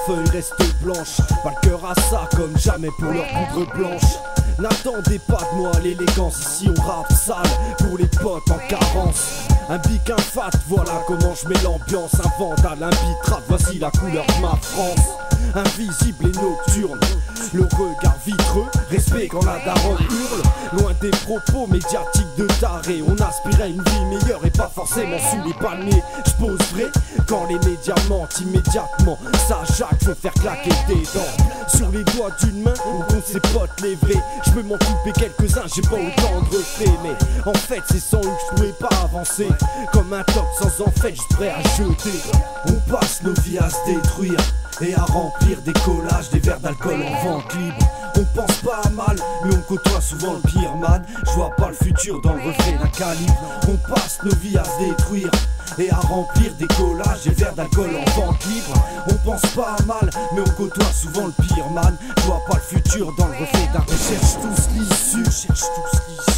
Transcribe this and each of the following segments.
feuille reste blanche. Pas le cœur à ça comme jamais pour leur poudre blanche. N'attendez pas de moi l'élégance, ici on rappe sale pour les potes en carence. Un bic, un fat, voilà comment je mets l'ambiance. Un vandal, un bitrate, voici la couleur de ma France. Invisible et nocturne, le regard vitreux, respect quand la daronne hurle. Loin des propos médiatiques de taré, on aspirait une vie meilleure et pas forcément sous les palmiers. J'pose vrai, quand les médias mentent immédiatement, ça Jacques faut faire claquer des dents. Sur les doigts d'une main, on compte ses potes les vrais. J'peux m'en couper quelques-uns, j'ai pas autant de refraits. Mais en fait c'est sans eux que j'pourrais pas avancer. Comme un top sans en fait, juste prêt à jeter. On passe nos vies à se détruire et à remplir des collages, des verres d'alcool en vente libre. On pense pas à mal, mais on côtoie souvent le pire man. Je vois pas le futur dans le reflet d'un calibre. On passe nos vies à se détruire et à remplir des collages, des verres d'alcool en vente libre. On pense pas à mal, mais on côtoie souvent le pire man. Je vois pas le futur dans le reflet d'un. On cherche tous l'issue,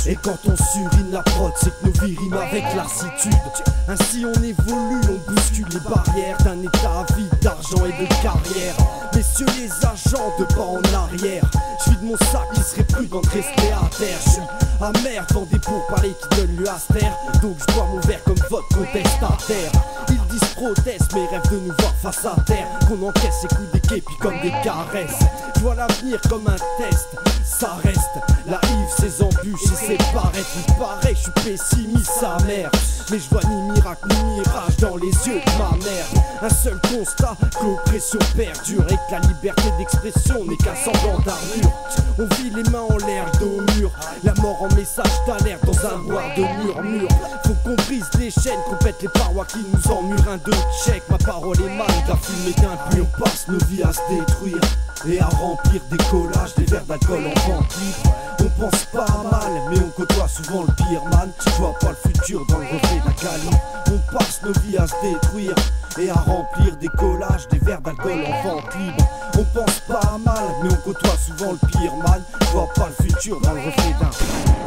et quand on surine la prod, c'est que nos vies riment avec lassitude. Ainsi on évolue, on bouscule les barrières d'un état avide d'argent et de carrière. Messieurs les agents, de pas en arrière. Je vide mon sac, il serait prudent de rester à terre. Je suis amer dans des pourparlers qui donnent lieu à se taire. Donc je bois mon verre comme votre contestataire. Ils disent protestent, mais rêvent de nous voir face à terre. Qu'on encaisse ces coups d'équipes puis comme des caresses. Je vois l'avenir comme un test, ça reste. La Yves, ses embûches et ses paraîtres. Il paraît que je suis pessimiste, sa mère. Mais je vois ni miracle ni mirage dans les yeux de ma mère. Un seul constat, que l'oppression perdure et que la liberté d'expression n'est qu'un semblant d'armure. On vit les mains en l'air, le dos au mur. La mort en message d'alerte dans un bois de murmure. Faut qu'on brise les chaînes, qu'on pète les parois qui nous emmurent. Un, deux, check, ma parole est mal, la fume est impure. On passe nos vies à se détruire et à remplir des collages, des verres d'alcool en vente libre. On pense pas à mal, mais on côtoie souvent le pire man. Je vois pas le futur dans le reflet d'un calibre. On passe nos vies à se détruire et à remplir des collages, des verres d'alcool en vente libre. On pense pas à mal, mais on côtoie souvent le pire man. Je vois pas le futur dans le reflet d'un.